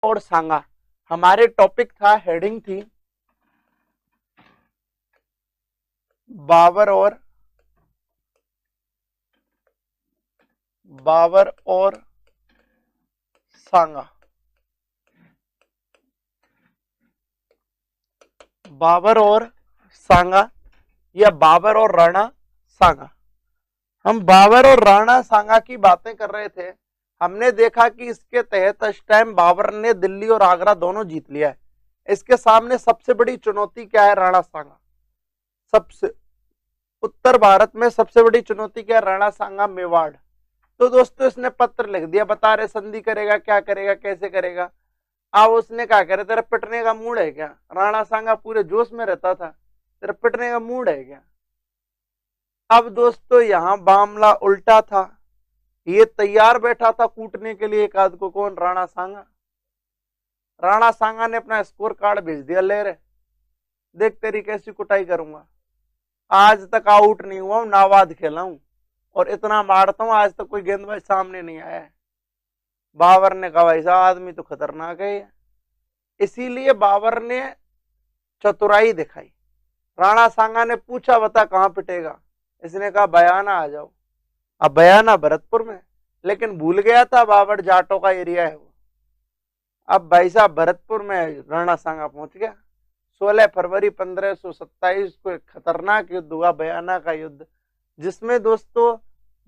और सांगा। हमारे टॉपिक था, हेडिंग थी बाबर और सांगा। बाबर और सांगा या बाबर और राणा सांगा। हम बाबर और राणा सांगा की बातें कर रहे थे। हमने देखा कि इसके तहत इस टाइम बाबर ने दिल्ली और आगरा दोनों जीत लिया है। इसके सामने सबसे बड़ी चुनौती क्या है? राणा सांगा। सबसे उत्तर भारत में सबसे बड़ी चुनौती क्या है? राणा सांगा मेवाड़। तो दोस्तों इसने पत्र लिख दिया, बता रहे संधि करेगा, क्या करेगा, कैसे करेगा। अब उसने क्या करे, तेरा पिटने का मूड है क्या? राणा सांगा पूरे जोश में रहता था, तेरा पिटने का मूड है क्या? अब दोस्तों यहां मामला उल्टा था। ये तैयार बैठा था कूटने के लिए एक आध को। कौन? राणा सांगा। राणा सांगा ने अपना स्कोर कार्ड भेज दिया, ले रे देख तेरी कैसी कुटाई करूंगा। आज तक आउट नहीं हुआ हूं, नाबाद खेला हूं और इतना मारता हूं, आज तक कोई गेंदबाज सामने नहीं आया है। बाबर ने कहा भाई साहब आदमी तो खतरनाक है। इसीलिए बाबर ने चतुराई दिखाई। राणा सांगा ने पूछा बता कहां पिटेगा? इसने कहा बयाना आ जाओ। अब बयाना भरतपुर में, लेकिन भूल गया था बाबर जाटों का एरिया है वो। अब भाई साहब भरतपुर में राणा सांगा पहुंच गया। 16 फरवरी 1527 को एक खतरनाक युद्ध हुआ, बयाना का युद्ध, जिसमें दोस्तों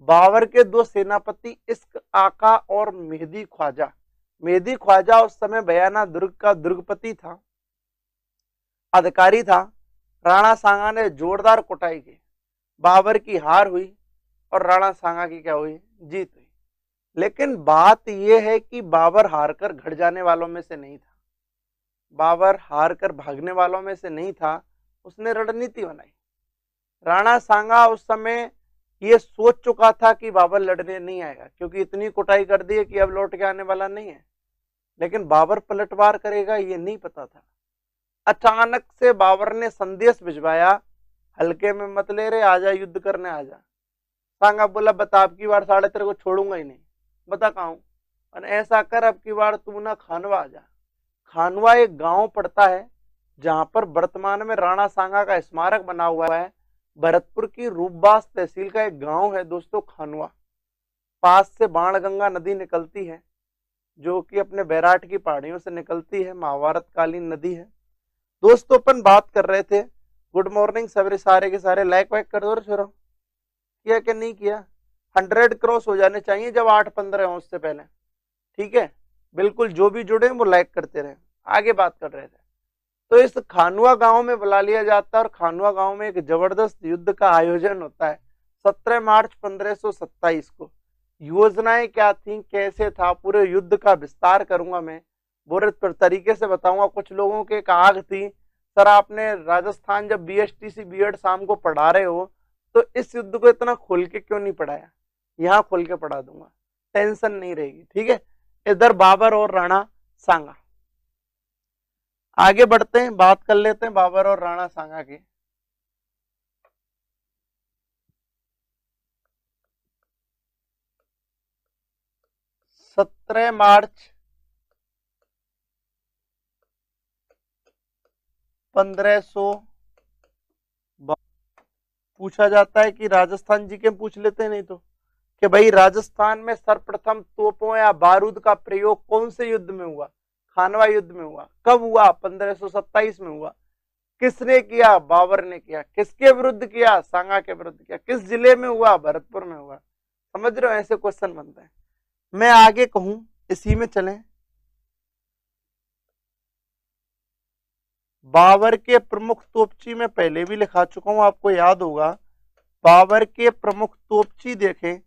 बाबर के दो सेनापति इश्क आका और मेहदी ख्वाजा उस समय बयाना दुर्ग का दुर्गपति था, अधिकारी था। राणा सांगा ने जोरदार कुटाई की। बाबर की हार हुई और राणा सांगा की क्या हुई? जीत हुई। लेकिन बात यह है कि बाबर हारकर घट जाने वालों में से नहीं था। बाबर हारकर भागने वालों में से नहीं था। उसने रणनीति बनाई। राणा सांगा उस समय ये सोच चुका था कि बाबर लड़ने नहीं आएगा, क्योंकि इतनी कुटाई कर दी है कि अब लौट के आने वाला नहीं है। लेकिन बाबर पलटवार करेगा ये नहीं पता था। अचानक से बाबर ने संदेश भिजवाया, हल्के में मत ले रहे, आजा युद्ध करने आजा। सांगा बोला बता अब की बार साढ़े तेरे को छोड़ूंगा ही नहीं, बता कहां हूं। और ऐसा कर अब की बार तू ना खानवा आजा। खानवा एक गांव पड़ता है जहां पर वर्तमान में राणा सांगा का स्मारक बना हुआ है। भरतपुर की रूपबास तहसील का एक गांव है दोस्तों खानवा। पास से बाणगंगा नदी निकलती है, जो कि अपने बैराट की पहाड़ियों से निकलती है, महाभारत कालीन नदी है। दोस्तों अपन बात कर रहे थे, गुड मॉर्निंग सवेरे सारे के सारे, लाइक वाइक कर दो रे छोरा। किया कि नहीं किया? 100 क्रॉस हो जाने चाहिए जब 8-15 हो उससे पहले, ठीक है? बिल्कुल जो भी जुड़े वो लाइक करते रहे। आगे बात कर रहे थे, तो इस खानुआ गांव में बुला लिया जाता है और खानुआ गांव में एक जबरदस्त युद्ध का आयोजन होता है 17 मार्च 1527 को। योजनाएं क्या थी, कैसे था, पूरे युद्ध का विस्तार करूंगा मैं, बुरे तरीके से बताऊंगा। कुछ लोगों के एक आग थी, सर आपने राजस्थान जब बीएसटीसी बीएड शाम को पढ़ा रहे हो तो इस युद्ध को इतना खोल के क्यों नहीं पढ़ाया? यहाँ खोल के पढ़ा दूंगा, टेंशन नहीं रहेगी, ठीक है? इधर बाबर और राणा सांगा। आगे बढ़ते हैं, बात कर लेते हैं बाबर और राणा सांगा की। सत्रह मार्च 1500 पूछा जाता है कि राजस्थान जी के पूछ लेते हैं, नहीं तो कि भाई राजस्थान में सर्वप्रथम तोपों या बारूद का प्रयोग कौन से युद्ध में हुआ? खानवा युद्ध में हुआ। कब हुआ? 1527 में हुआ। किसने किया? बाबर ने किया। किसके विरुद्ध किया? सांगा के विरुद्ध किया। किस जिले में हुआ? भरतपुर में हुआ। समझ रहे हो? ऐसे क्वेश्चन बनते हैं। मैं आगे कहूं, इसी में चलें। बाबर के प्रमुख तोपची में पहले भी लिखा चुका हूं, आपको याद होगा। बाबर के प्रमुख तोपची देखें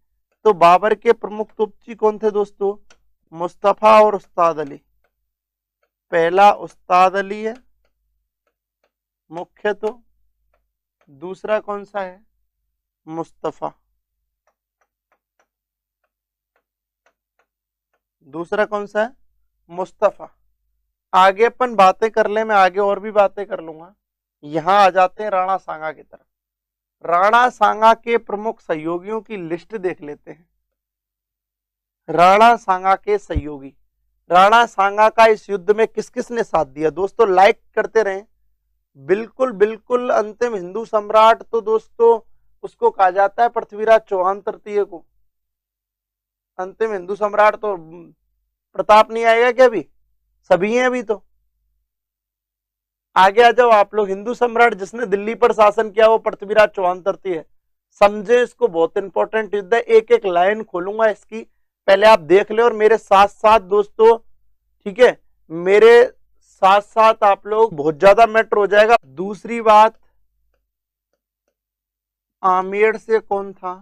तो बाबर के प्रमुख तोपची कौन थे दोस्तों? मुस्तफा और उस्ताद अली। पहला उस्ताद अली है मुख्य, तो दूसरा कौन सा है? मुस्तफा। दूसरा कौन सा है? मुस्तफा। आगे अपन बातें कर ले, मैं आगे और भी बातें कर लूंगा। यहां आ जाते हैं राणा सांगा की तरफ। राणा सांगा के प्रमुख सहयोगियों की लिस्ट देख लेते हैं। राणा सांगा के सहयोगी, राणा सांगा का इस युद्ध में किस किस ने साथ दिया? दोस्तों लाइक करते रहें। बिल्कुल बिल्कुल अंतिम हिंदू सम्राट तो दोस्तों उसको कहा जाता है पृथ्वीराज चौहान तृतीय को। अंतिम हिंदू सम्राट तो प्रताप नहीं आएगा क्या? अभी सभी हैं अभी तो। आगे आ जाओ आप लोग। हिंदू सम्राट जिसने दिल्ली पर शासन किया वो पृथ्वीराज चौहान तृतीय है। समझे इसको, बहुत इंपॉर्टेंट युद्ध है। एक एक लाइन खोलूंगा इसकी, पहले आप देख ले और मेरे साथ साथ दोस्तों, ठीक है, मेरे साथ साथ आप लोग, बहुत ज्यादा मैटर हो जाएगा। दूसरी बात, आमेर से कौन था?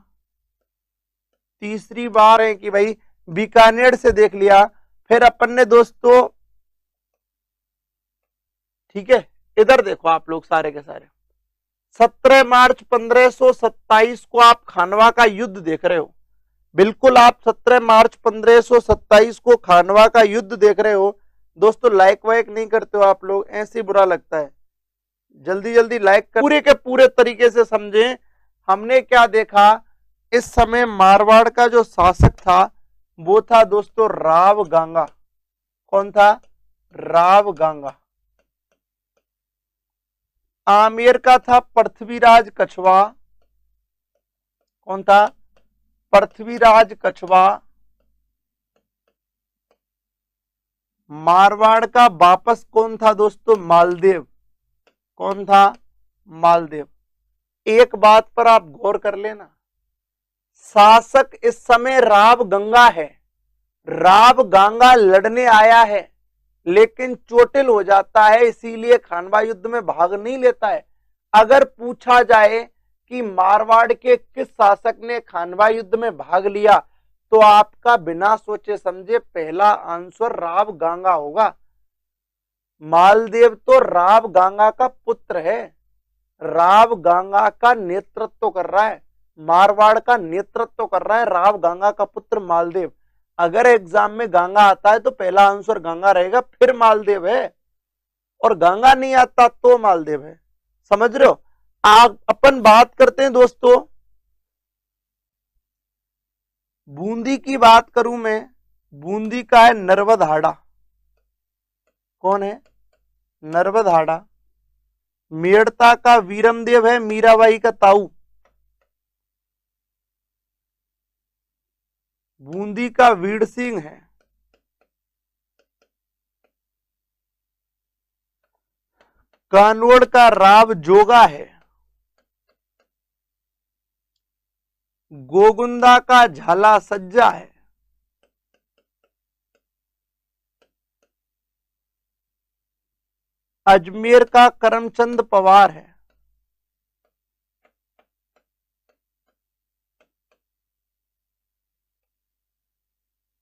तीसरी बार है कि भाई बीकानेर से देख लिया। फिर अपन ने दोस्तों, ठीक है, इधर देखो आप लोग सारे के सारे 17 मार्च 1527 को आप खानवा का युद्ध देख रहे हो। बिल्कुल आप 17 मार्च 1527 को खानवा का युद्ध देख रहे हो। दोस्तों लाइक वाइक नहीं करते हो आप लोग, ऐसे बुरा लगता है। जल्दी जल्दी लाइक कर, पूरे के पूरे तरीके से समझें। हमने क्या देखा, इस समय मारवाड़ का जो शासक था वो था दोस्तों राव गांगा। कौन था? राव गांगा। आमेर का था पृथ्वीराज कछवा। कौन था? पृथ्वीराज कछवा। मारवाड़ का वापस कौन था दोस्तों? मालदेव। कौन था? मालदेव। एक बात पर आप गौर कर लेना, शासक इस समय राव गंगा है। राव गंगा लड़ने आया है लेकिन चोटिल हो जाता है, इसीलिए खानवा युद्ध में भाग नहीं लेता है। अगर पूछा जाए कि मारवाड़ के किस शासक ने खानवा युद्ध में भाग लिया, तो आपका बिना सोचे समझे पहला आंसर राव गांगा होगा। मालदेव तो राव गांगा का पुत्र है। राव गांगा का नेतृत्व कर रहा है, मारवाड़ का नेतृत्व कर रहा है राव गांगा का पुत्र मालदेव। अगर एग्जाम में गांगा आता है तो पहला आंसर गांगा रहेगा, फिर मालदेव है। और गांगा नहीं आता तो मालदेव है। समझ रहे हो? आप अपन बात करते हैं दोस्तों, बूंदी की बात करूं मैं, बूंदी का है नर्वदहाड़ा। कौन है? नर्वदहाड़ा। मेड़ता का वीरमदेव है मीराबाई का ताऊ। बूंदी का वीर सिंह है। कानवड़ का राव जोगा है। गोगुंदा का झाला सज्जा है। अजमेर का करमचंद पवार है।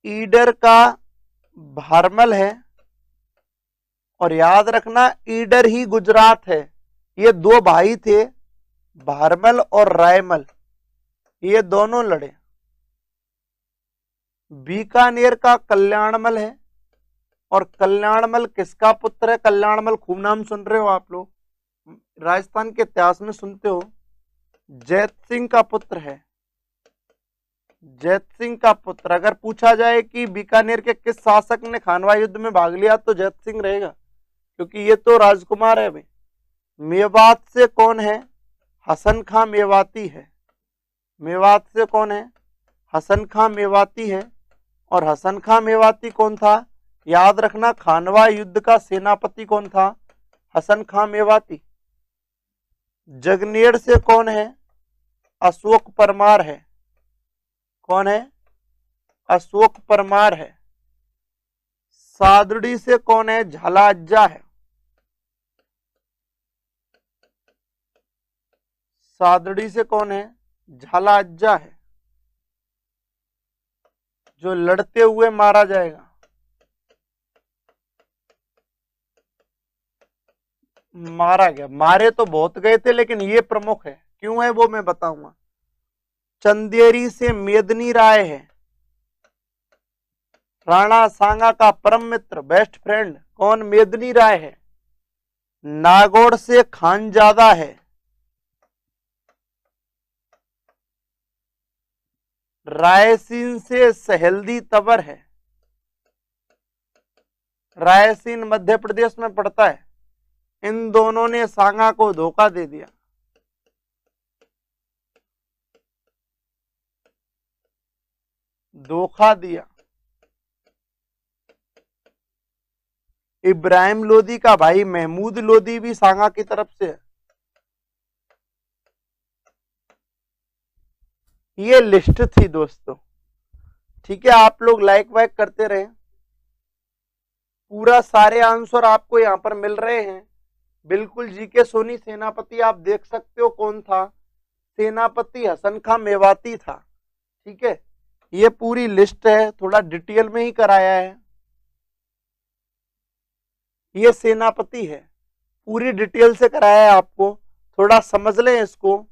ईडर का भारमल है। और याद रखना ईडर ही गुजरात है। ये दो भाई थे, भारमल और रायमल, ये दोनों लड़े। बीकानेर का कल्याणमल है। और कल्याणमल किसका पुत्र है? कल्याणमल खूब नाम सुन रहे हो आप लोग, राजस्थान के इतिहास में सुनते हो। जैत सिंह का पुत्र है। जैत सिंह का पुत्र। अगर पूछा जाए कि बीकानेर के किस शासक ने खानवा युद्ध में भाग लिया तो जैत सिंह रहेगा, क्योंकि ये तो राजकुमार है भाई। मेवात से कौन है? हसन खां मेवाती है। मेवात से कौन है? हसन खां मेवाती है। और हसन खां मेवाती कौन था? याद रखना खानवा युद्ध का सेनापति कौन था? हसन खां मेवाती। जगनेर से कौन है? अशोक परमार है। कौन है? अशोक परमार है। सादड़ी से कौन है? झाला अज्जा है। सादड़ी से कौन है? झाला अज्जा है, जो लड़ते हुए मारा जाएगा। मारा गया, मारे तो बहुत गए थे लेकिन ये प्रमुख है। क्यों है वो मैं बताऊंगा। चंदेरी से मेदनी राय है। राणा सांगा का परम मित्र, बेस्ट फ्रेंड कौन? मेदनी राय है। नागौर से खानजादा है। रायसीन से सहेल्दी तबर है। रायसीन मध्य प्रदेश में पड़ता है। इन दोनों ने सांगा को धोखा दे दिया। धोखा दिया। इब्राहिम लोदी का भाई महमूद लोदी भी सांगा की तरफ से है। ये लिस्ट थी दोस्तों, ठीक है, आप लोग लाइक वाइक करते रहे। पूरा सारे आंसर आपको यहां पर मिल रहे हैं बिल्कुल। जीके सोनी सेनापति आप देख सकते हो कौन था, सेनापति हसन खां मेवाती था, ठीक है। ये पूरी लिस्ट है, थोड़ा डिटेल में ही कराया है। ये सेनापति है, पूरी डिटेल से कराया है आपको, थोड़ा समझ लें इसको,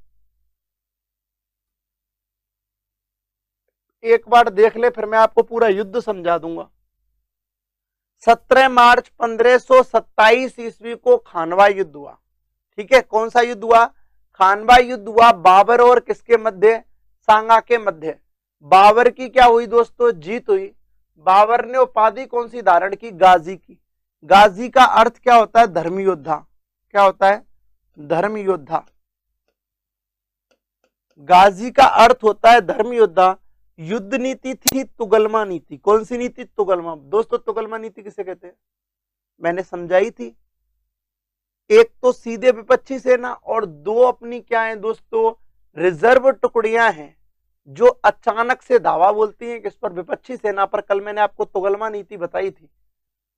एक बार देख ले, फिर मैं आपको पूरा युद्ध समझा दूंगा। 17 मार्च 1527 ईस्वी को खानवा युद्ध हुआ, ठीक है। कौन सा युद्ध हुआ? खानवा युद्ध हुआ। बाबर और किसके मध्य? सांगा के मध्य। बाबर की क्या हुई दोस्तों? जीत हुई। बाबर ने उपाधि कौन सी धारण की? गाजी की। गाजी का अर्थ क्या होता है? धर्म योद्धा। क्या होता है? धर्म योद्धा। गाजी का अर्थ होता है धर्म योद्धा। युद्ध नीति थी तुगलमा नीति। कौन सी नीति? तुगलमा। दोस्तों तुगलमा नीति किसे कहते हैं? मैंने समझाई थी। एक तो सीधे विपक्षी सेना और दो अपनी क्या है दोस्तों? रिजर्व टुकड़ियां हैं जो अचानक से धावा बोलती हैं किस पर? विपक्षी सेना पर। कल मैंने आपको तुगलमा नीति बताई थी।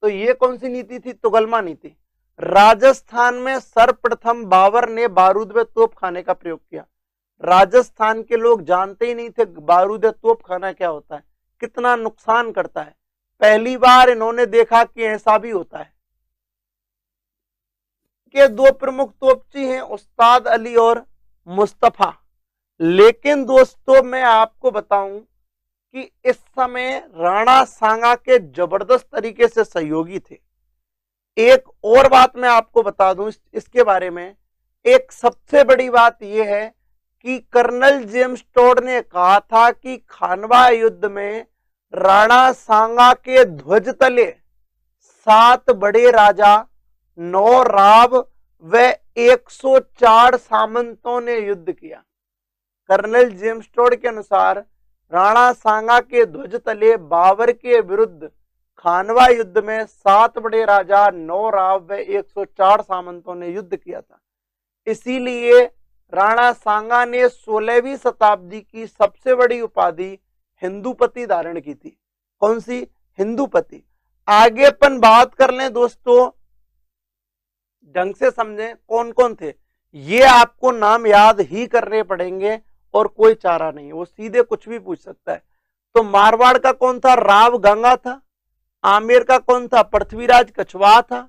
तो ये कौन सी नीति थी? तुगलमा नीति। राजस्थान में सर्वप्रथम बाबर ने बारूद व तोप खाने का प्रयोग किया। राजस्थान के लोग जानते ही नहीं थे बारूद तोप खाना क्या होता है, कितना नुकसान करता है। पहली बार इन्होंने देखा कि ऐसा भी होता है। के दो प्रमुख तोपची हैं, उस्ताद अली और मुस्तफा। लेकिन दोस्तों मैं आपको बताऊं कि इस समय राणा सांगा के जबरदस्त तरीके से सहयोगी थे। एक और बात मैं आपको बता दूं इसके बारे में, एक सबसे बड़ी बात यह है कि कर्नल जेम्स टोड ने कहा था कि खानवा युद्ध में राणा सांगा के ध्वज तले 7 बड़े राजा, 9 राव व 104 सामंतों ने युद्ध किया। कर्नल जेम्स टोड के अनुसार राणा सांगा के ध्वज तले बाबर के विरुद्ध खानवा युद्ध में 7 बड़े राजा, 9 राव व 104 सामंतों ने युद्ध किया था। इसीलिए राणा सांगा ने 16वीं शताब्दी की सबसे बड़ी उपाधि हिंदूपति धारण की थी। कौन सी? हिंदूपति। आगे अपन बात कर लें दोस्तों, ढंग से समझें कौन कौन थे। ये आपको नाम याद ही करने पड़ेंगे और कोई चारा नहीं, वो सीधे कुछ भी पूछ सकता है। तो मारवाड़ का कौन था? राव गंगा था। आमेर का कौन था? पृथ्वीराज कछवाहा था।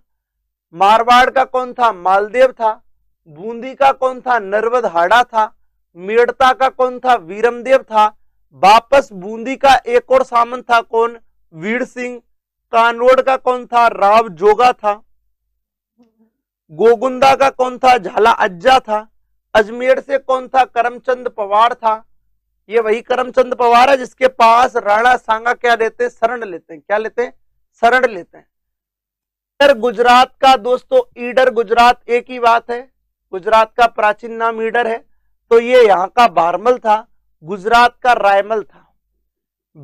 मारवाड़ का कौन था? मालदेव था। बूंदी का कौन था? नरवद हाड़ा था। मेड़ता का कौन था? वीरमदेव था। वापस बूंदी का एक और सामंत था, कौन? वीर सिंह। कानोड़ का कौन था? राव जोगा था। गोगुंदा का कौन था? झाला अज्जा था। अजमेर से कौन था? करमचंद पवार था। ये वही करमचंद पवार है जिसके पास राणा सांगा क्या लेते हैं? शरण लेते हैं। क्या लेते हैं? शरण लेते हैं। गुजरात का दोस्तों, ईडर गुजरात एक ही बात है। गुजरात का प्राचीन नाम ईडर है। तो ये यहाँ का बारमल था, गुजरात का रायमल था।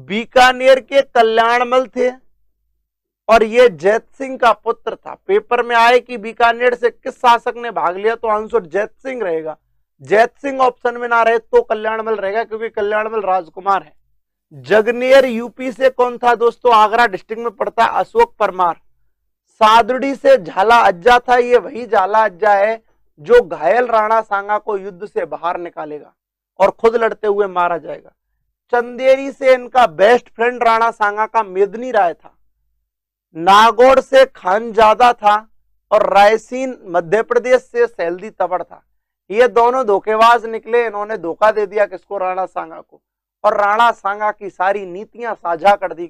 बीकानेर के कल्याणमल थे और ये जैत सिंह का पुत्र था। पेपर में आए कि बीकानेर से किस शासक ने भाग लिया, तो आंसर जैत सिंह रहेगा। जैत सिंह ऑप्शन में ना रहे तो कल्याणमल रहेगा, क्योंकि कल्याणमल राजकुमार है। जगनेर यूपी से कौन था दोस्तों? आगरा डिस्ट्रिक्ट में पड़ता है, अशोक परमार। सादड़ी से झाला अज्जा था। ये वही झाला अज्जा है जो घायल राणा सांगा को युद्ध से बाहर निकालेगा और खुद लड़ते हुए मारा जाएगा। चंदेरी से इनका बेस्ट फ्रेंड राणा सांगा का मेदनी राय था। नागौर से खानजादा था और रायसीन मध्य प्रदेश से सैलदी तबड़ था। ये दोनों धोखेबाज निकले, इन्होंने धोखा दे दिया किसको? राणा सांगा को। और राणा सांगा की सारी नीतियां साझा कर दी